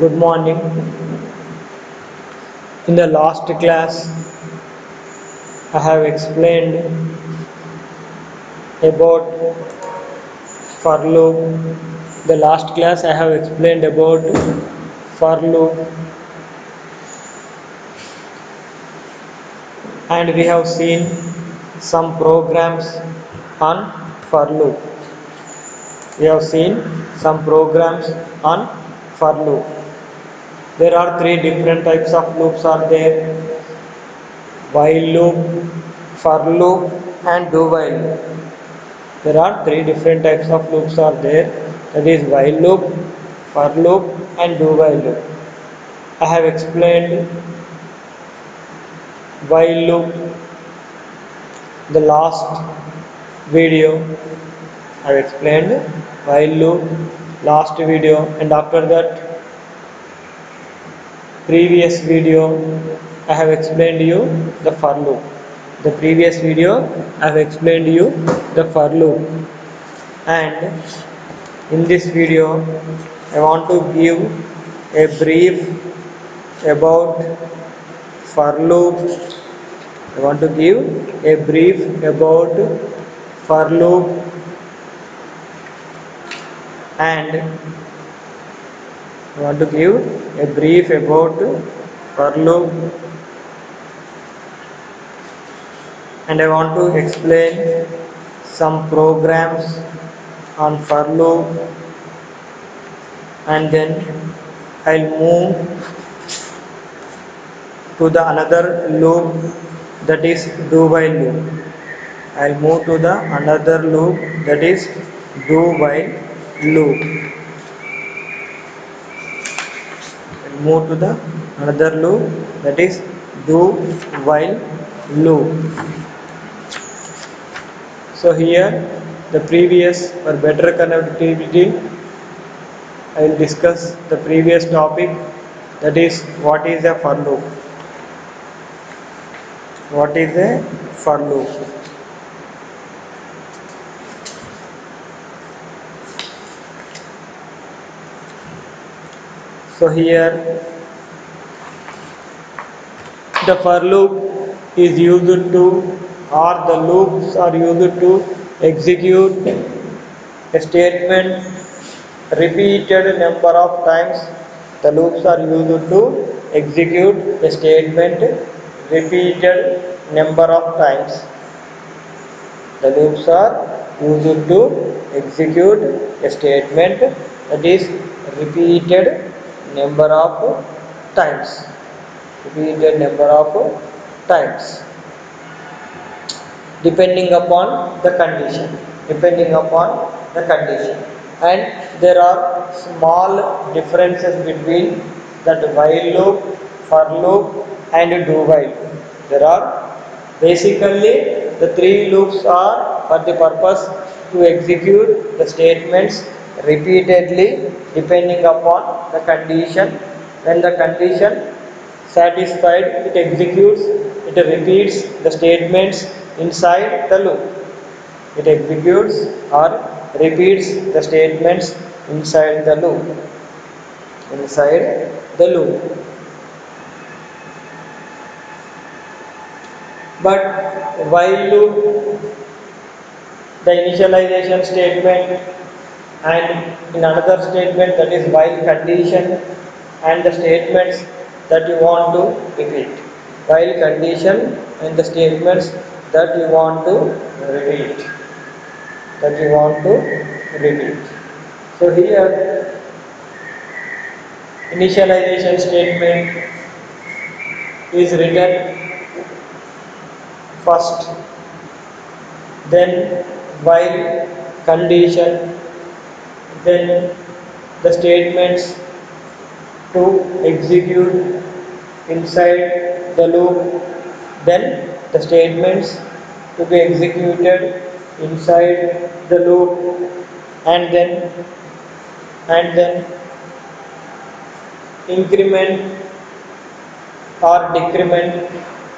Good morning. In the last class, I have explained about for loop. The last class I have explained about for loop, and we have seen some programs on for loop. We have seen some programs on for loop. There are three different types of loops are there: while loop, for loop, and do while loop. There are three different types of loops are there, that is while loop, for loop, and do while loop. I have explained while loop the last video. I have explained while loop last video, and after that previous video I have explained you the for loop. The previous video I have explained you the for loop, and in this video I want to give a brief about for loop. I want to give a brief about for loop, and I want to give a brief about for loop, and I want to explain some programs on for loop, and then I'll move to the another loop, that is do while loop. I'll move to the another loop, that is do while loop. I'll move to the another loop, that is do while loop. So here the previous, for better connectivity, I will discuss the previous topic, that is what is a for loop. What is a for loop? So here the for loop is used to, or the loops are used to execute a statement repeated number of times. The loops are used to execute a statement repeated number of times. The loops are used to execute a statement that is repeated number of times. Repeated number of times, depending upon the condition. Depending upon the condition. And there are small differences between that while loop, for loop, and do while. There are basically the three loops are for the purpose to execute the statements repeatedly depending upon the condition. When the condition satisfied, it executes, it repeats the statements inside the loop. It executes or repeats the statements inside the loop. Inside the loop. But while loop, the initialization statement, and in another statement, that is while condition, and the statements that you want to repeat. While condition and the statements that you want to repeat. That you want to repeat. So here initialization statement is written first, then while condition, then the statements to execute inside the loop, then the statements to be executed inside the loop, and then increment or decrement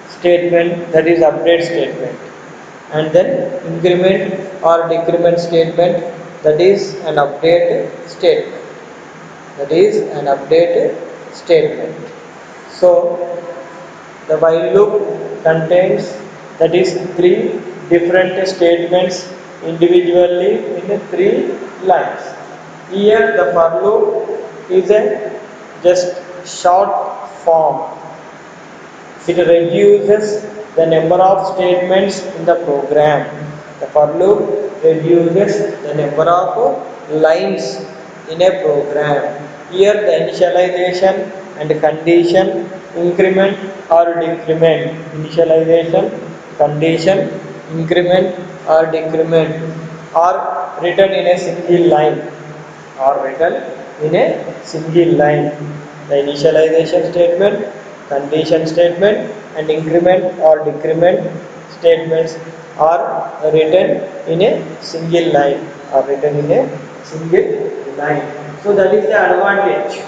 statement, that is update statement, and then increment or decrement statement, that is an update statement. That is an update statement. So the while loop contains, that is, three different statements individually in three lines. Here the for loop is a just short form. It reduces the number of statements in the program. The for loop reduces the number of lines in a program. Here the initialization and condition, increment or decrement. Initialization, condition, increment or decrement are written in a single line. Are written in a single line. The initialization statement, condition statement and increment or decrement statements are written in a single line. Are written in a single line. So that is the advantage.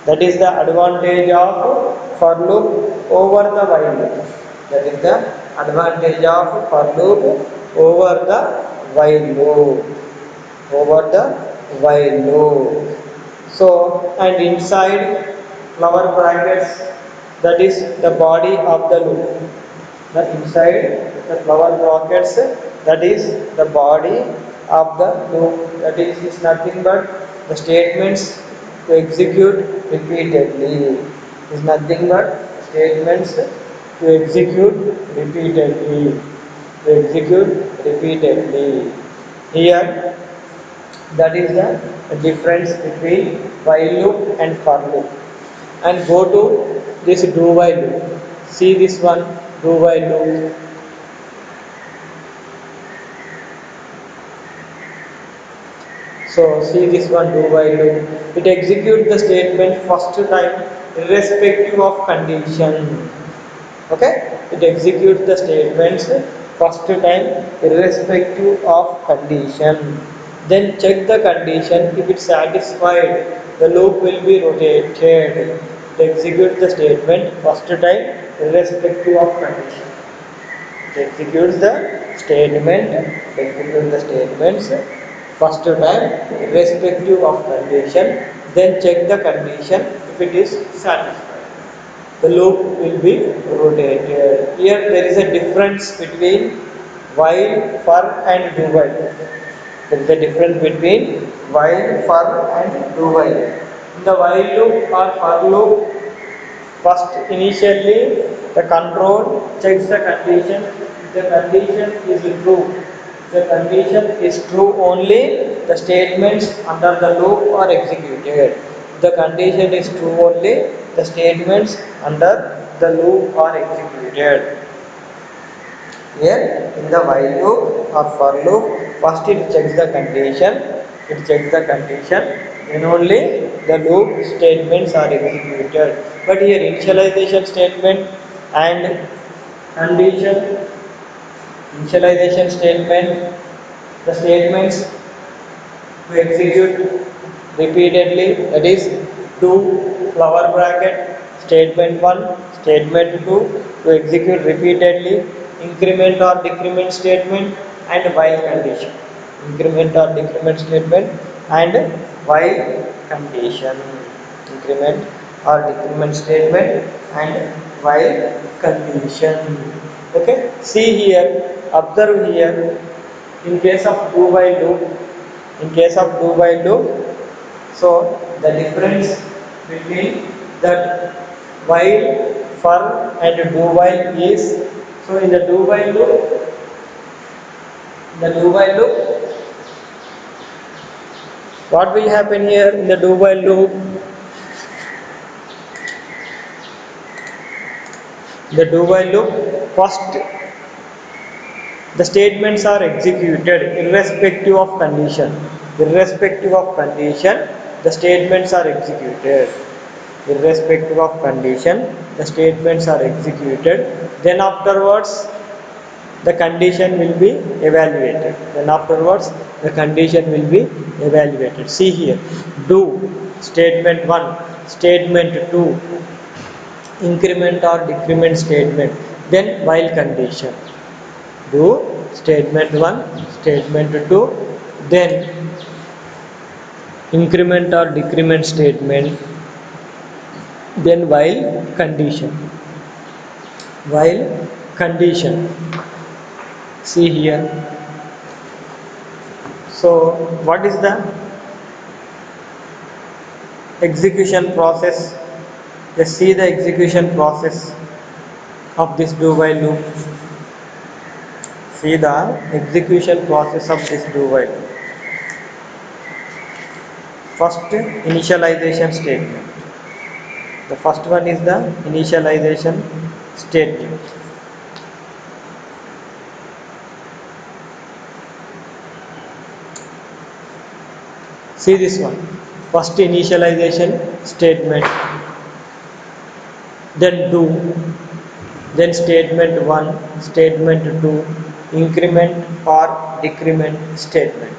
That is the advantage of for loop over the while loop. That is the advantage of for loop over the while loop. Over the while loop. So, and inside flower brackets, that is the body of the loop. The inside the flower brackets, that is the body of the loop. That is nothing but the statements to execute repeatedly. Is nothing but statements to execute repeatedly. To execute repeatedly. Here, that is the difference between while loop and for loop. And go to this do while loop. See this one, do while loop. So see this one, do while loop. It executes the statement first time irrespective of condition. Okay, it executes the statements first time irrespective of condition. Then check the condition. If it's satisfied, the loop will be rotated. To execute the statement first time irrespective of condition. It executes the statement. Execute the statements first time irrespective of condition. Then check the condition. If it is satisfied, the loop will be rotated. Here there is a difference between while, for and do while. There is a difference between while, for and do while. In the while loop or for loop, first initially the control checks the condition. If the condition is true, the condition is true only, the statements under the loop are executed. If the condition is true only, the statements under the loop are executed. Here in the while loop or for loop, first it checks the condition. It checks the condition, then only the loop statements are executed. But here initialization statement and condition, initialization statement, the statements to execute repeatedly, that is do flower bracket statement 1, statement 2 to execute repeatedly, increment or decrement statement and while condition. Increment or decrement statement and while condition. Increment or decrement statement and while condition. Okay, see here, observe here, in case of do while loop, in case of do while loop, so the difference between that while, for and do while is, so in the do while loop, what will happen here in the do while loop? The do while loop, first the statements are executed irrespective of condition. Irrespective of condition, the statements are executed. Irrespective of condition, the statements are executed. Then afterwards, the condition will be evaluated. Then afterwards, the condition will be evaluated. See here, do statement 1, statement 2, increment or decrement statement, then while condition. Do statement 1, statement 2, then increment or decrement statement, then while condition, see here. So what is the execution process? Let's see the execution process of this do while loop. See the execution process of this do while loop. First, initialization statement. The first one is the initialization statement. See this one. First initialization statement, then do, then statement 1, statement 2, increment or decrement statement,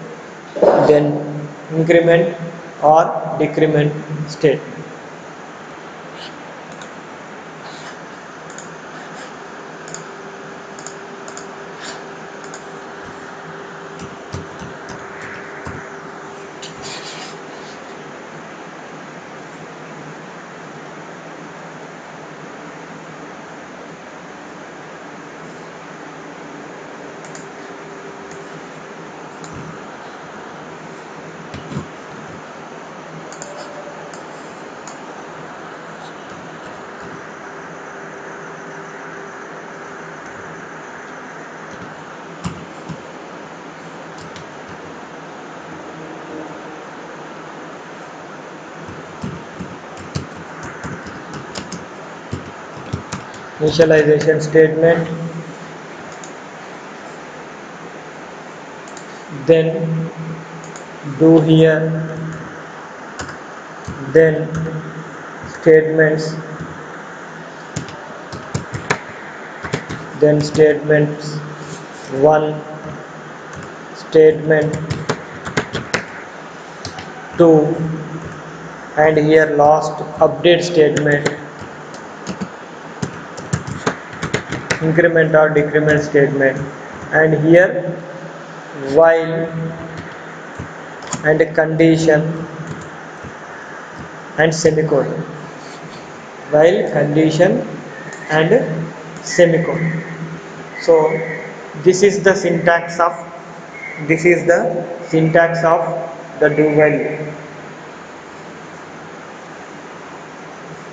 then increment or decrement statement. Initialization statement, then do here, then statements, then statements 1, statement 2, and here last update statement, increment or decrement statement, and here while and condition and semicolon, while condition and semicolon. So this is the syntax of the do while loop.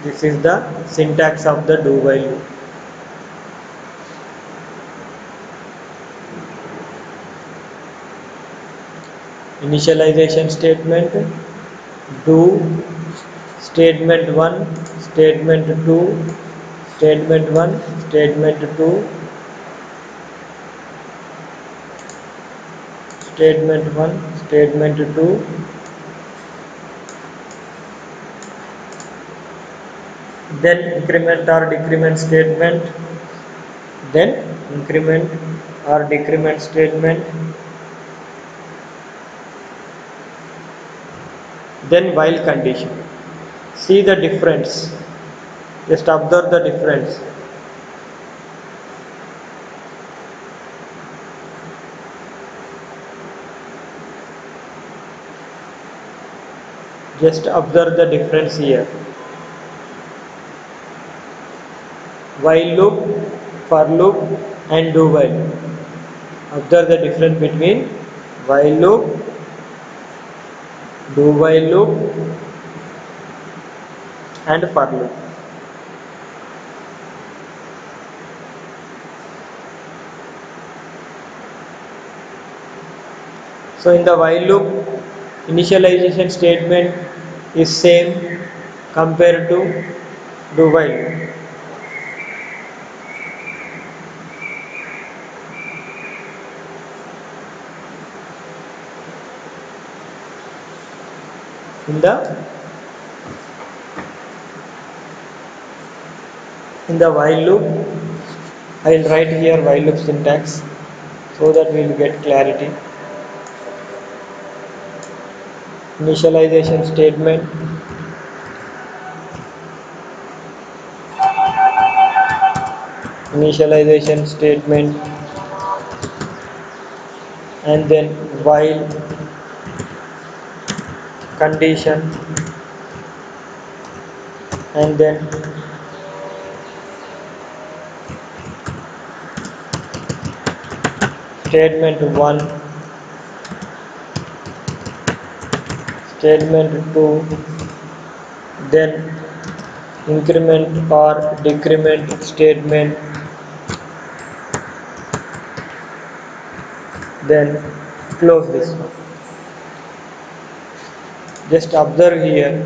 This is the syntax of the do while loop. Initialization statement, do, statement 1, statement 2, statement 1, statement 2, statement 1, statement 2, then increment or decrement statement, then increment or decrement statement, then while condition. See the difference, just observe the difference. Just observe the difference here. While loop, for loop and do while. Observe the difference between while loop, do while loop and for loop. So in the while loop, initialization statement is same compared to do while loop. In the while loop, I will write here while loop syntax so that we will get clarity. Initialization statement, initialization statement, and then while condition, and then statement 1, statement 2, then increment or decrement statement, then close this one. Just observe here.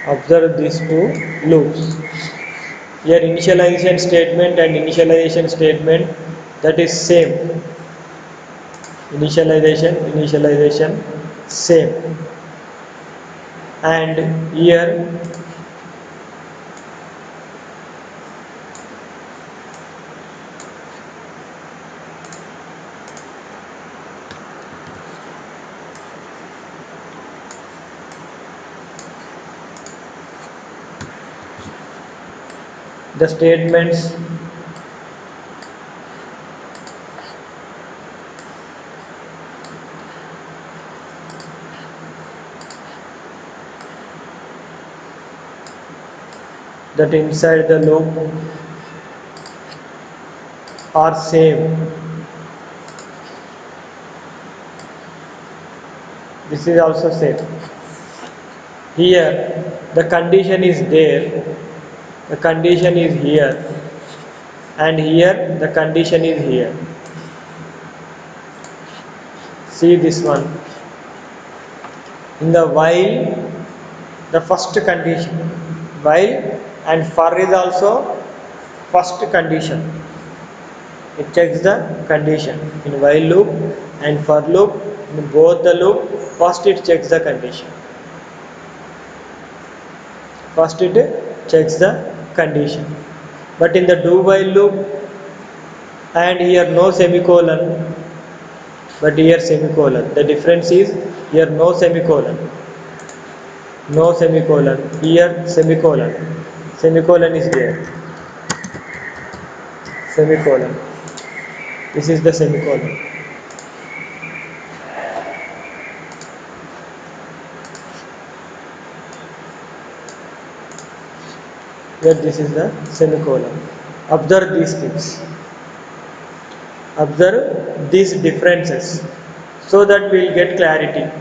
Observe these two loops. Here initialization statement and initialization statement, that is same. Initialization same. And here the statements that inside the loop are same. This is also same. Here the condition is there, the condition is here, and here the condition is here. See this one. In the while, the first condition, while and for is also first condition. It checks the condition in while loop and for loop. In both the loop, first it checks the condition. First it checks the condition. But in the do while loop, and here no semicolon, but here semicolon. The difference is here no semicolon. No semicolon. Here semicolon. Semicolon is there. Semicolon. This is the semicolon. Here this is the semicolon. Observe these things. Observe these differences so that we will get clarity.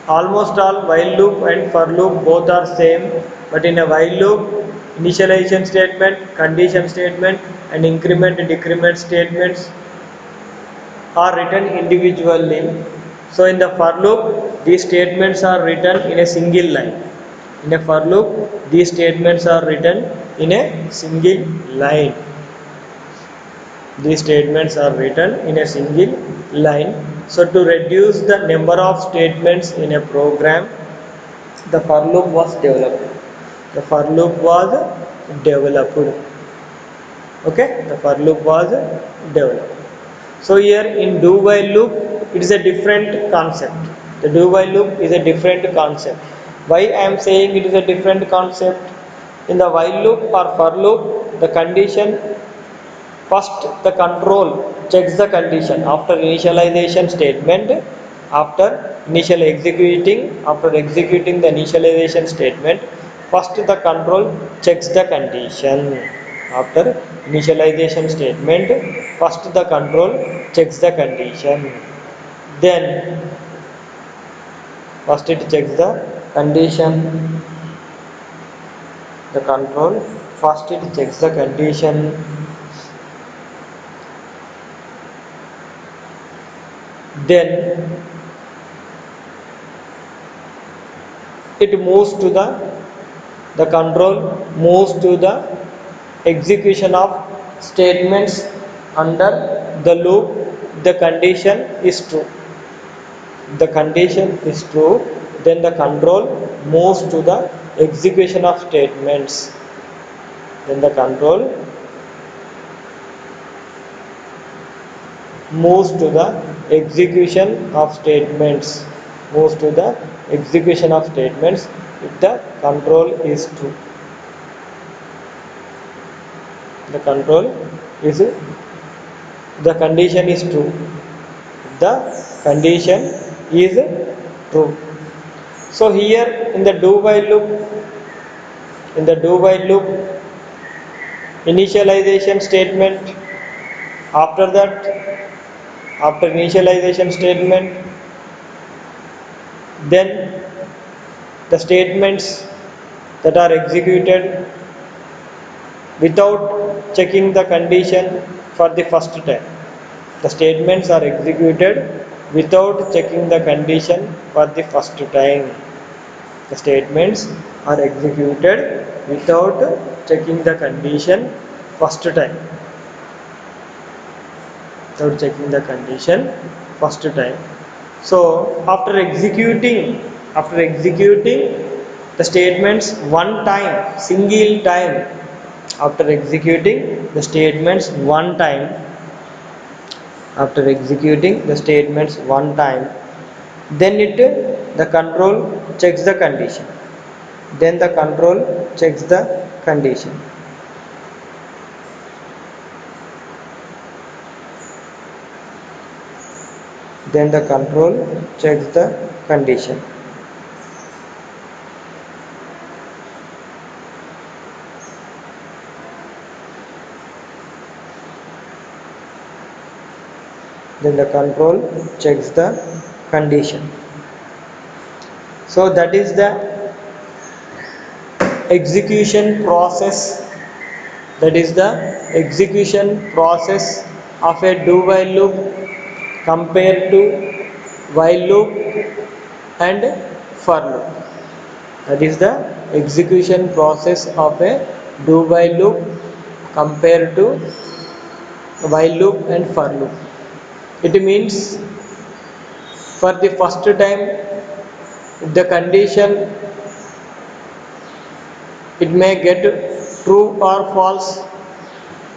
Almost all while loop and for loop both are same, but in a while loop, initialization statement, condition statement and increment and decrement statements are written individually. So in the for loop, these statements are written in a single line. In a for loop, these statements are written in a single line. These statements are written in a single line. So to reduce the number of statements in a program, the for loop was developed. The for loop was developed. Okay, the for loop was developed. So here in do while loop, it is a different concept. The do while loop is a different concept. Why I am saying it is a different concept? In the while loop or for loop, the condition, first the control checks the condition after initialization statement, after executing the initialization statement, first the control checks the condition. After initialization statement, first the control checks the condition. Then first it checks the condition. The control first it checks the condition. Then it moves to the control moves to the execution of statements under the loop. The condition is true. The condition is true. Then the control moves to the execution of statements. Then the control moves to the execution of statements. Moves to the execution of statements if the control is true. The control is the condition is true. The condition is true. So here in the do while loop, initialization statement, after that, after initialization statement, then the statements that are executed without checking the condition for the first time. The statements are executed without checking the condition for the first time. The statements are executed without checking the condition first time. Without checking the condition first time. So after executing the statements one time, single time, after executing the statements one time, then the control checks the condition. Then the control checks the condition. Then the control checks the condition. Then the control checks the condition. So that is the execution process. That is the execution process of a do while loop compared to while loop and for loop. That is the execution process of a do while loop compared to while loop and for loop. It means for the first time the condition, it may get true or false,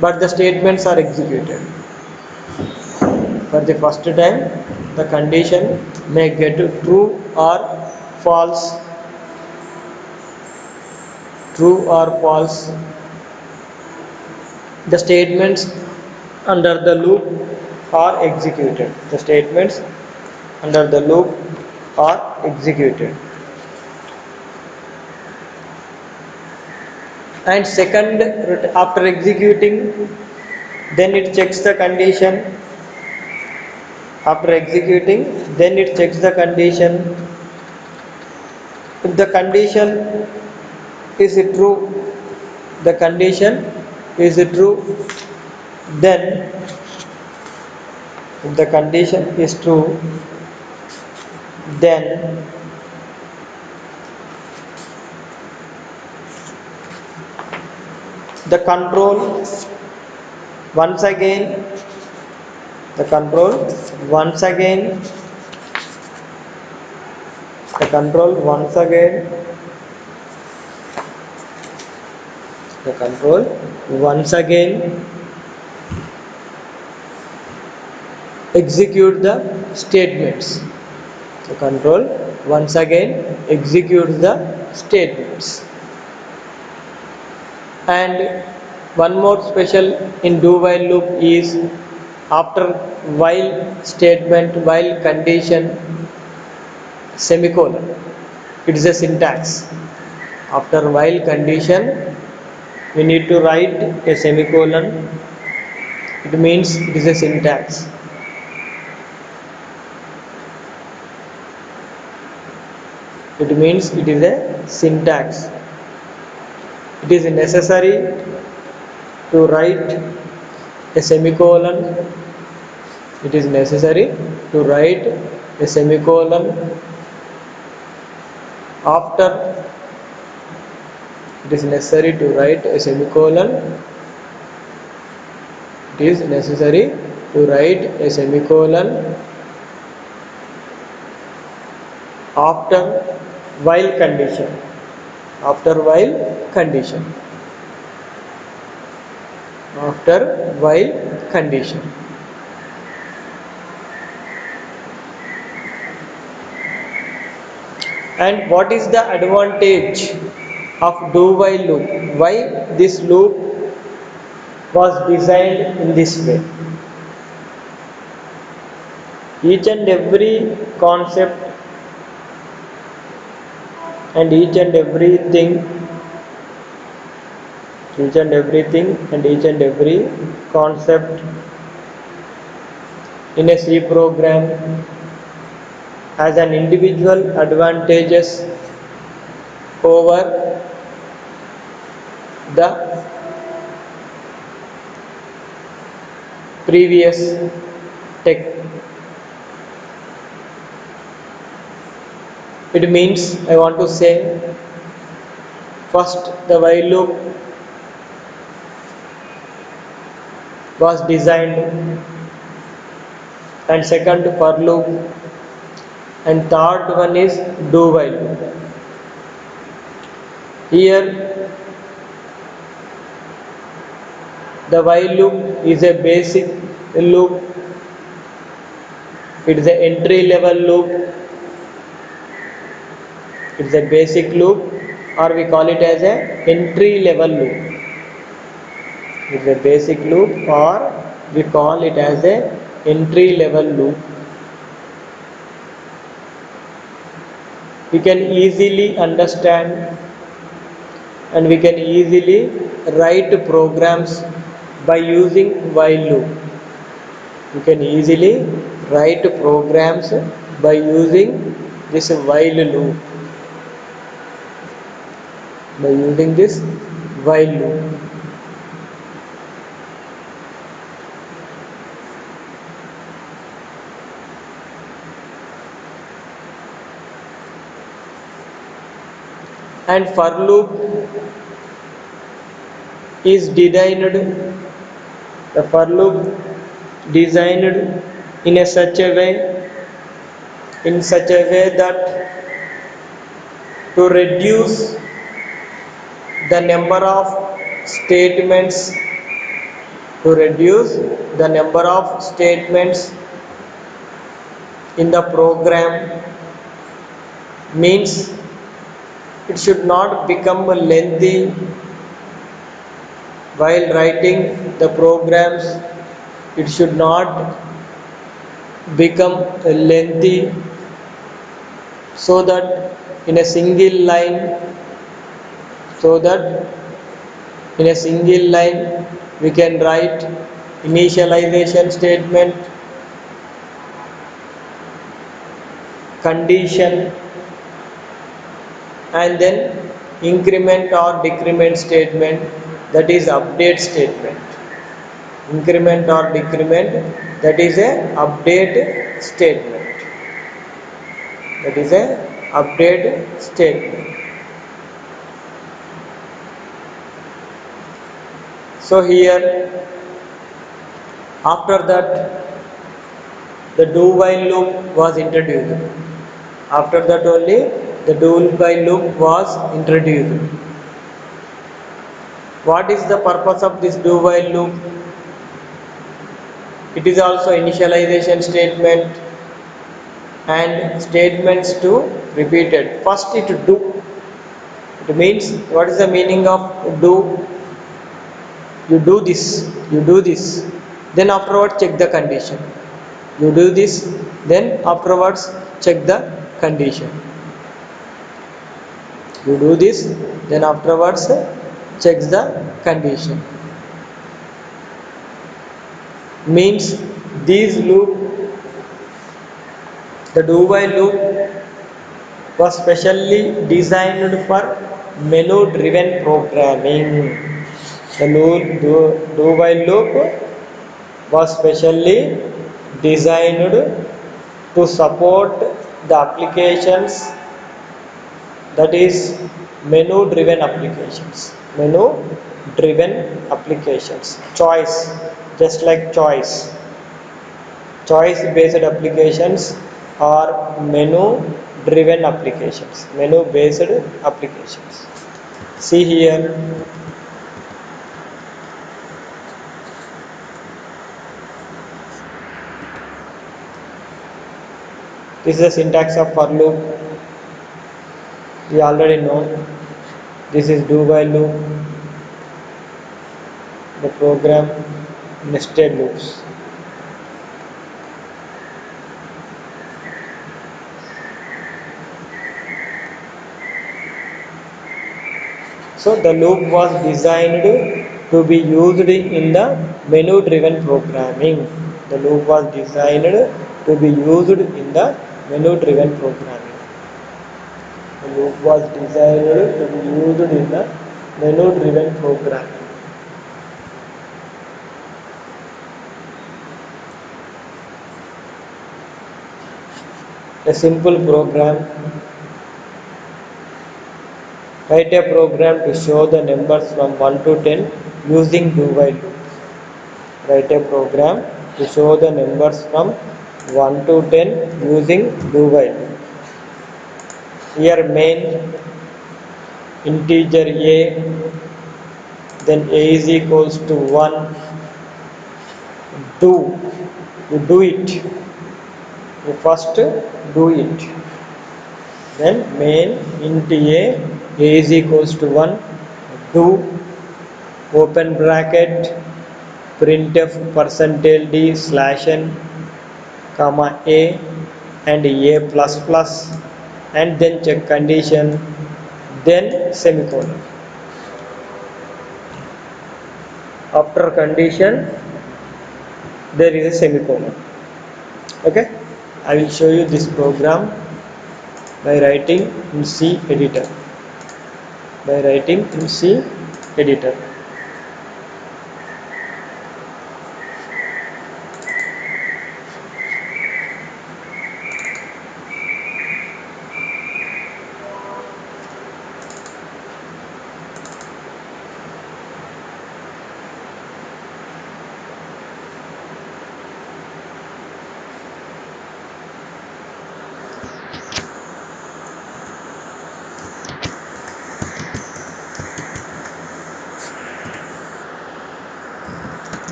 but the statements are executed. For the first time the condition may get true or false, the statements under the loop are executed. The statements under the loop are executed. And second, after executing, then it checks the condition. After executing, then it checks the condition. If the condition is true, then if the condition is true, then the control once again the control once again execute the statements. The control once again executes the statements. And one more special in do while loop is after while statement, while condition, semicolon. It is a syntax. After while condition we need to write a semicolon. It means it is a syntax. It means it is a syntax. It is necessary to write a semicolon. It is necessary to write a semicolon after. It is necessary to write a semicolon. It is necessary to write a semicolon after while condition. After while condition. After while condition. And what is the advantage of do while loop? Why this loop was designed in this way? Each and every concept and each and everything and each and every concept in a C program has an individual advantages over the previous tech. It means, I want to say, first the while loop was designed, and second for loop, and third one is do while loop. Here the while loop is a basic loop, it is a entry level loop, it is a basic loop, or we call it as a entry level loop. It is a basic loop, or we call it as a entry level loop. We can easily understand and we can easily write programs by using while loop. You can easily write programs by using this while loop. By using this while loop. And for loop is designed, the for loop designed in such a way that to reduce the number of statements in the program, means it should not become lengthy while writing the programs. It should not become lengthy, so that in a single line we can write initialization statement, condition, and then increment or decrement statement, that is update statement. Increment or decrement, that is a update statement. So here, after that, the do while loop was introduced. After that only the do while loop was introduced. What is the purpose of this do while loop? It is also initialization statement and statements to repeated. First it do. It means, what is the meaning of do? You do this, then afterwards check the condition. You do this, then afterwards check the condition. You do this, then afterwards checks the condition. Means these loop, the do while loop was specially designed for menu driven programming. The do while loop was specially designed to support the applications, that is menu driven applications, choice, just like choice based applications or menu based applications. See here, this is the syntax of for loop. We already know this is do while loop, the program nested loops. So the loop was designed to be used in the menu driven programming. The loop was designed to be used in the menu driven programming. The loop was designed to be used in the menu driven programming. A simple program. Write a program to show the numbers from 1 to 10 using do while loop. Write a program to show the numbers from 1 to 10 using do while loop. Here main integer a, then a is equals to 1, do, you do it, you first do it, then main int a is equals to 1, do, open bracket, printf percentage d slash n comma a and a plus plus, and then check condition, then semicolon. After condition there is a semicolon. Okay, I will show you this program by writing in C editor.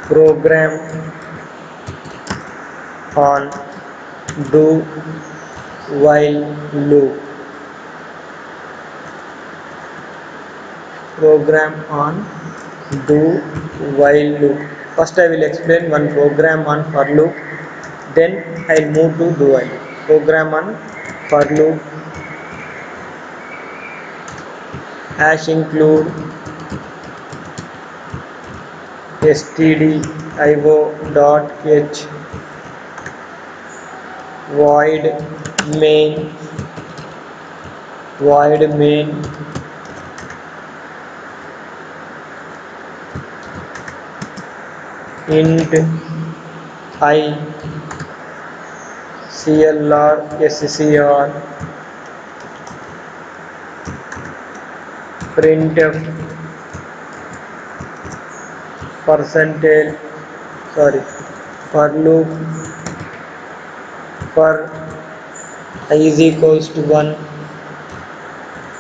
Program on do while loop. Program on do while loop. First I will explain one program on for loop, then I will move to do while. Program on for loop. Hash include stdio dot h void main int I clr scr printf percentage for loop for I is equals to 1,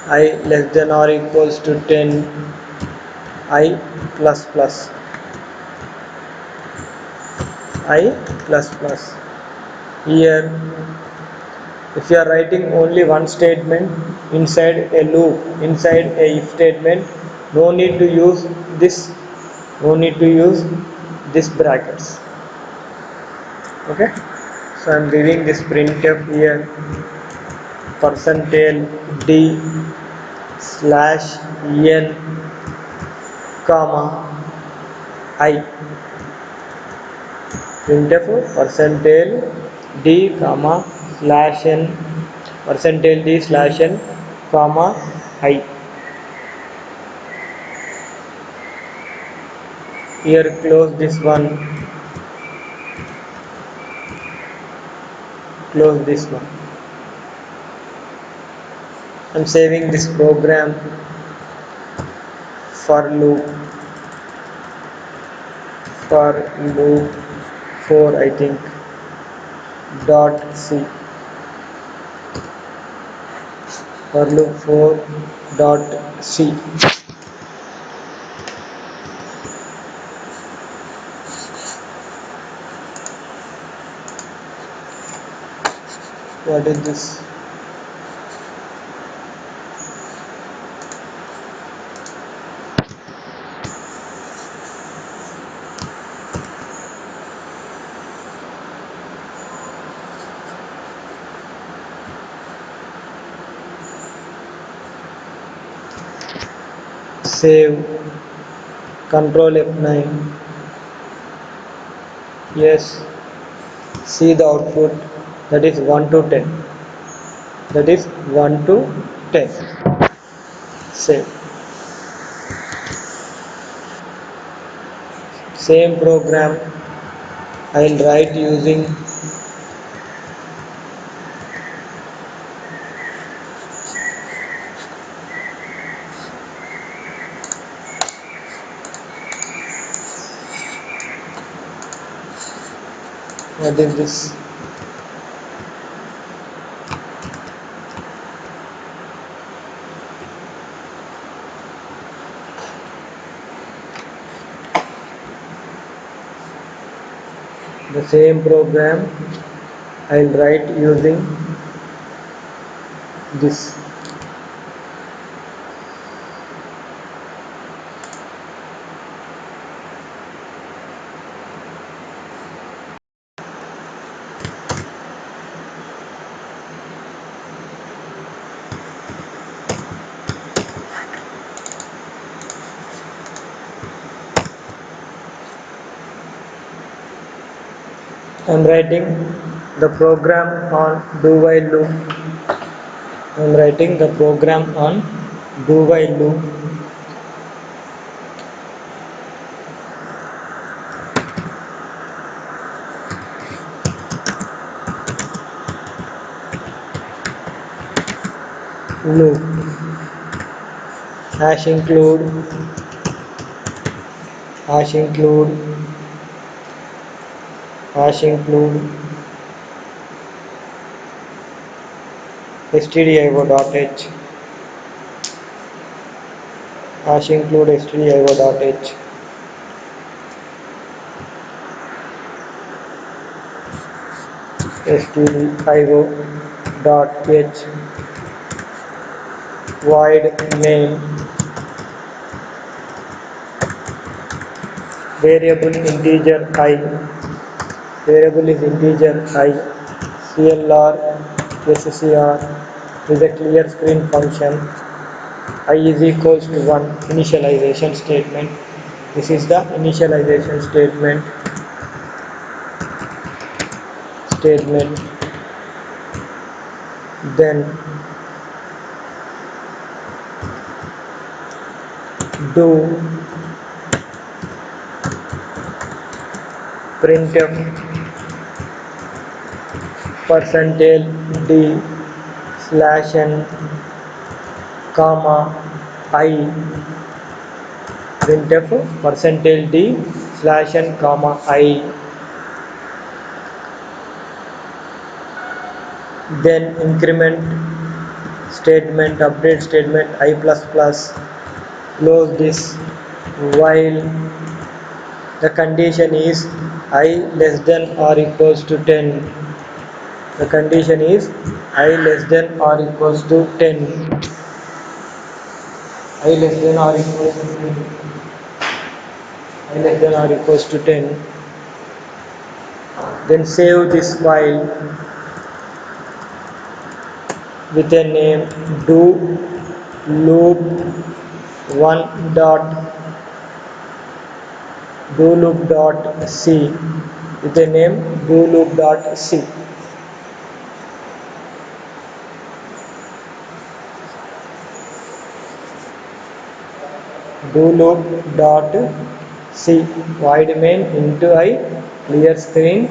I less than or equals to 10, I plus plus, here if you are writing only one statement inside a loop, inside a if statement, no need to use this brackets. Okay, so I am giving this printf here percentage d slash n comma I, printf percentage d comma slash n percentage d slash n comma I. Here close this one, close this one. I am saving this program for loop 4 I think dot c, for loop 4 dot c. What is this? save, control F9, yes, see the output, that is 1 to 10, that is 1 to 10, save. Same program I will write using what is this, the same program I will write using this. I am writing the program on do while loop. I am writing the program on do while loop. Loop hash include hash include hash include stdio.h hash include stdio.h stdio.h void main variable integer I, variable is integer I, clr scr is a clear screen function, I is equals to 1, initialization statement. This is the initialization statement. Then do printf percentage d slash n comma I, printf percentage d slash n comma I. Then increment statement, update statement I plus plus, close this while the condition is I less than or equals to 10. The condition is I less than or equals to 10. I less than or equals to 10. I less than or equals to 10. Then save this file with a name do loop 1 dot do loop dot c, with a name do loop dot c. Do loop dot c void main into I clear screen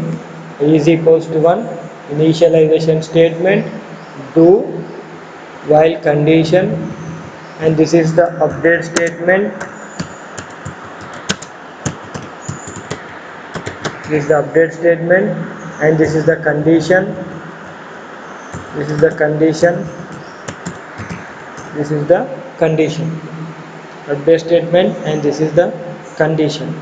is equals to 1, initialization statement do while condition, and this is the update statement. This is the update statement and this is the condition. This is the condition. This is the condition. Update statement and this is the condition.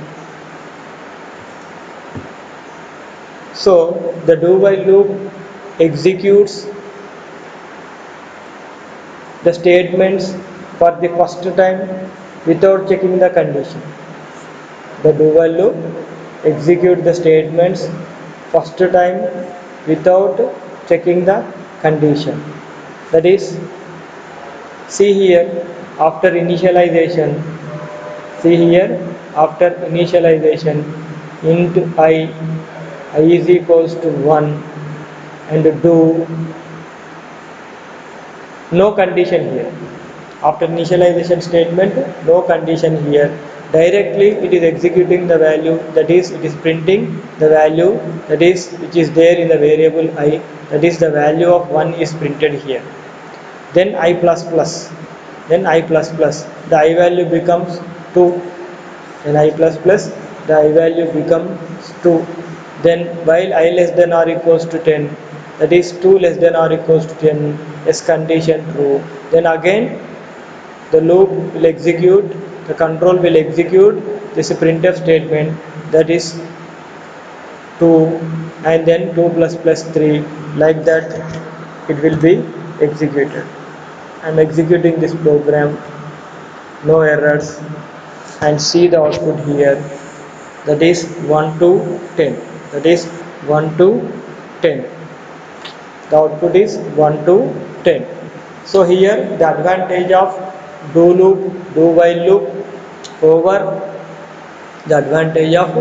So the do while loop executes the statements for the first time without checking the condition. The do while loop execute the statements first time without checking the condition. That is See here, after initialization, see here, after initialization, int I is equals to 1, and do no condition here. After initialization statement, no condition here. Directly it is executing the value, that is it is printing the value that is which is there in the variable I, that is the value of 1 is printed here. Then I plus plus, then I plus plus, the I value becomes 2, then I plus plus, the I value becomes 2. Then while I less than or equals to 10, that is 2 less than or equals to 10, is condition true. Then again the loop will execute, the control will execute this printf statement, that is 2, and then 2 plus plus 3, like that it will be executed. I am executing this program, no errors, and see the output here, that is 1 to 10, that is 1 to 10, the output is 1 to 10. So here the advantage of do loop, do while loop over the advantage of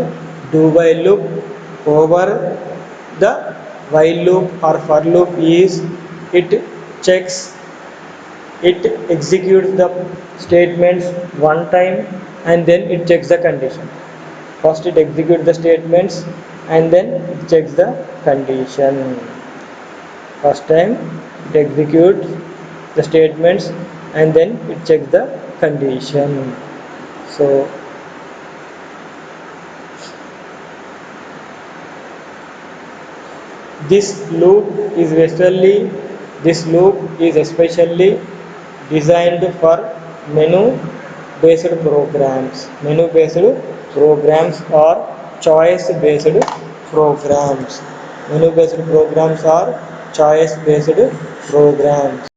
do while loop over the while loop or for loop is it checks, it executes the statements one time and then it checks the condition. First it executes the statements and then it checks the condition. First time it executes the statements and then it checks the condition. So this loop is especially designed for menu based programs or choice based programs. Menu based programs or choice based programs.